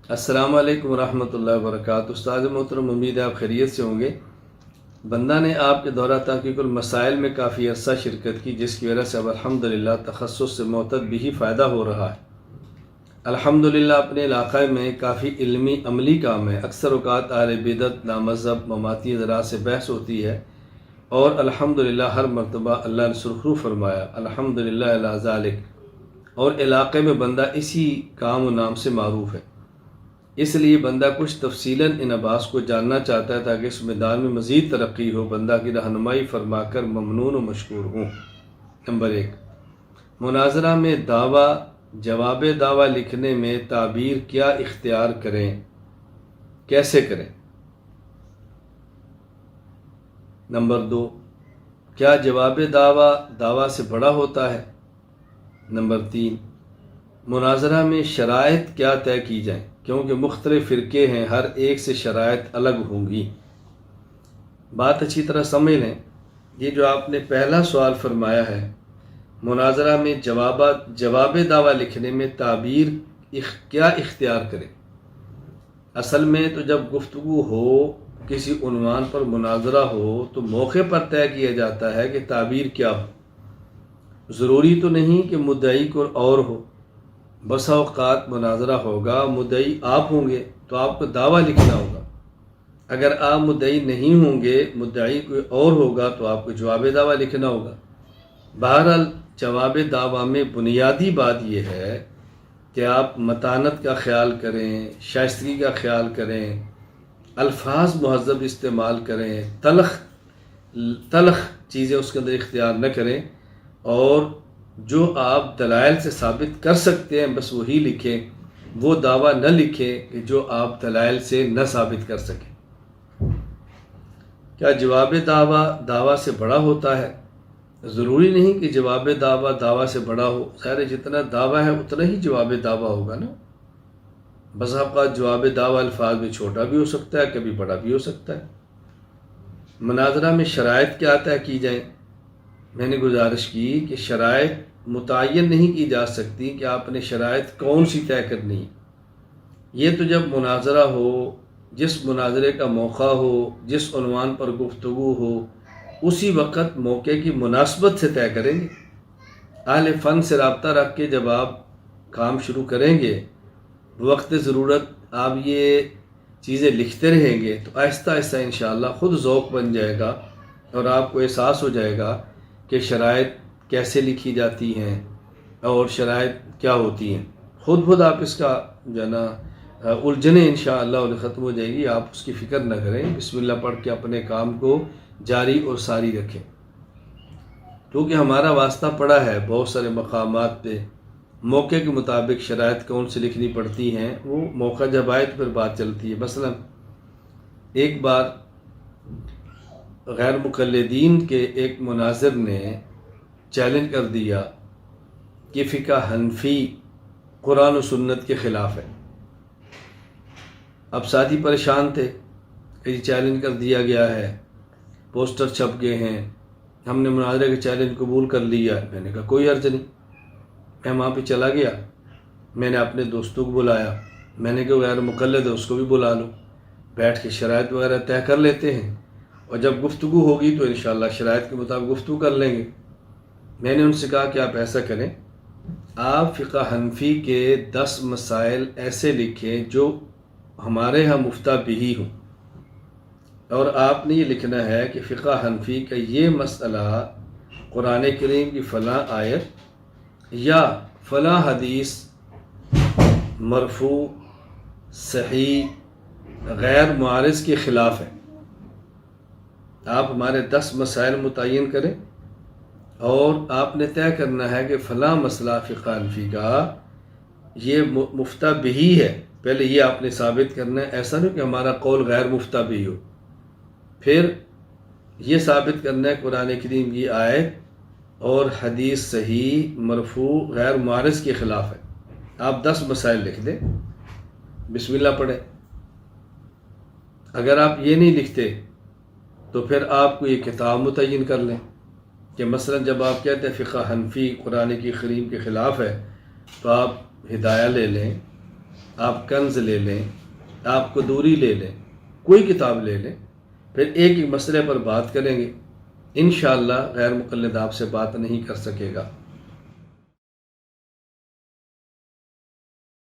السلام علیکم ورحمۃ اللہ وبرکاتہ۔ استاد محترم، امید ہے آپ خیریت سے ہوں گے۔ بندہ نے آپ کے دورہ تحقیق المسائل میں کافی عرصہ شرکت کی، جس کی وجہ سے اب الحمدللہ تخصص سے معتد بھی فائدہ ہو رہا ہے۔ الحمدللہ اپنے علاقے میں کافی علمی عملی کام ہے۔ اکثر اوقات اہل بدعت، نامذہب، مماتی ذرات سے بحث ہوتی ہے، اور الحمدللہ ہر مرتبہ اللہ نے سرخرو فرمایا، الحمدللہ علی ذالک، اور علاقے میں بندہ اسی کام و نام سے معروف ہے۔ اس لیے بندہ کچھ تفصیلاً ان ابحاث کو جاننا چاہتا ہے تاکہ اس میدان میں مزید ترقی ہو، بندہ کی رہنمائی فرما کر ممنون و مشکور ہوں۔ نمبر 1، مناظرہ میں دعویٰ جواب دعویٰ لکھنے میں تعبیر کیا اختیار کریں، کیسے کریں؟ نمبر 2، کیا جواب دعویٰ سے بڑا ہوتا ہے؟ نمبر 3، مناظرہ میں شرائط کیا طے کی جائیں، کیونکہ مختلف فرقے ہیں، ہر ایک سے شرائط الگ ہوں گی۔ بات اچھی طرح سمجھ لیں، یہ جو آپ نے پہلا سوال فرمایا ہے، مناظرہ میں جواب دعویٰ لکھنے میں تعبیر کیا اختیار کریں۔ اصل میں تو جب گفتگو ہو، کسی عنوان پر مناظرہ ہو، تو موقع پر طے کیا جاتا ہے کہ تعبیر کیا ہو۔ ضروری تو نہیں کہ مدعی کو اور ہو، بسا اوقات مناظرہ ہوگا، مدعی آپ ہوں گے تو آپ کو دعویٰ لکھنا ہوگا۔ اگر آپ مدعی نہیں ہوں گے، مدعی کوئی اور ہوگا، تو آپ کو جواب دعویٰ لکھنا ہوگا۔ بہرحال جواب دعویٰ میں بنیادی بات یہ ہے کہ آپ متانت کا خیال کریں، شائستگی کا خیال کریں، الفاظ مہذب استعمال کریں، تلخ چیزیں اس کے اندر اختیار نہ کریں، اور جو آپ دلائل سے ثابت کر سکتے ہیں بس وہی لکھیں۔ وہ دعویٰ نہ لکھیں کہ جو آپ دلائل سے نہ ثابت کر سکیں۔ کیا جواب دعویٰ سے بڑا ہوتا ہے؟ ضروری نہیں کہ جواب دعویٰ سے بڑا ہو، ظاہر جتنا دعویٰ ہے اتنا ہی جواب دعویٰ ہوگا نا۔ بس اوقات جواب دعویٰ الفاظ میں چھوٹا بھی ہو سکتا ہے، کبھی بڑا بھی ہو سکتا ہے۔ مناظرہ میں شرائط کیا طے کی جائیں؟ میں نے گزارش کی کہ شرائط متعین نہیں کی جا سکتی کہ آپ نے شرائط کون سی طے کرنی ہے۔ یہ تو جب مناظرہ ہو، جس مناظرے کا موقع ہو، جس عنوان پر گفتگو ہو، اسی وقت موقع کی مناسبت سے طے کریں گے۔ اہل فن سے رابطہ رکھ کے جب آپ کام شروع کریں گے، وقت ضرورت آپ یہ چیزیں لکھتے رہیں گے تو آہستہ آہستہ انشاءاللہ خود ذوق بن جائے گا، اور آپ کو احساس ہو جائے گا کہ شرائط کیسے لکھی جاتی ہیں اور شرائط کیا ہوتی ہیں۔ خود آپ اس کا جو ہے نا الجھنیں انشاءاللہ ختم ہو جائے گی۔ آپ اس کی فکر نہ کریں، بسم اللہ پڑھ کے اپنے کام کو جاری اور ساری رکھیں، کیونکہ ہمارا واسطہ پڑا ہے بہت سارے مقامات پہ۔ موقع کے مطابق شرائط کون سے لکھنی پڑتی ہیں، وہ موقع جب آئے تو پھر بات چلتی ہے۔ مثلا ایک بار غیر مقلدین کے ایک مناظر نے چیلنج کر دیا کہ فقہ حنفی قرآن و سنت کے خلاف ہے۔ اب ساتھی پریشان تھے کہ یہ چیلنج کر دیا گیا ہے، پوسٹر چھپ گئے ہیں، ہم نے مناظرے کے چیلنج قبول کر لیا۔ میں نے کہا کوئی حرج نہیں۔ میں وہاں پہ چلا گیا، میں نے اپنے دوستوں کو بلایا، میں نے کہا غیر مقلد ہے اس کو بھی بلا لو، بیٹھ کے شرائط وغیرہ طے کر لیتے ہیں، اور جب گفتگو ہوگی تو انشاءاللہ شرائط کے مطابق گفتگو کر لیں گے۔ میں نے ان سے کہا کہ آپ ایسا کریں، آپ فقہ حنفی کے 10 مسائل ایسے لکھیں جو ہمارے ہاں مفتہ بہی ہوں، اور آپ نے یہ لکھنا ہے کہ فقہ حنفی کا یہ مسئلہ قرآن کریم کی فلاں آیت یا فلاں حدیث مرفوع صحیح غیر معارض کے خلاف ہے۔ آپ ہمارے 10 مسائل متعین کریں، اور آپ نے طے کرنا ہے کہ فلاں مسئلہ فقہ حنفی کا یہ مفتہ بہی ہے، پہلے یہ آپ نے ثابت کرنا ہے۔ ایسا نہیں کہ ہمارا قول غیر مفتہ بہی ہو، پھر یہ ثابت کرنا ہے قرآن کریم کی آیت اور حدیث صحیح مرفوع غیر معارض کے خلاف ہے۔ آپ 10 مسائل لکھ دیں، بسم اللہ پڑھیں۔ اگر آپ یہ نہیں لکھتے تو پھر آپ کو یہ کتاب متعین کر لیں کہ مثلا جب آپ کہتے ہیں فقہ حنفی قرآن کی کریم کے خلاف ہے، تو آپ ہدایہ لے لیں، آپ کنز لے لیں، آپ قدوری لے لیں، کوئی کتاب لے لیں، پھر ایک ایک مسئلے پر بات کریں گے، انشاءاللہ غیر مقلد آپ سے بات نہیں کر سکے گا۔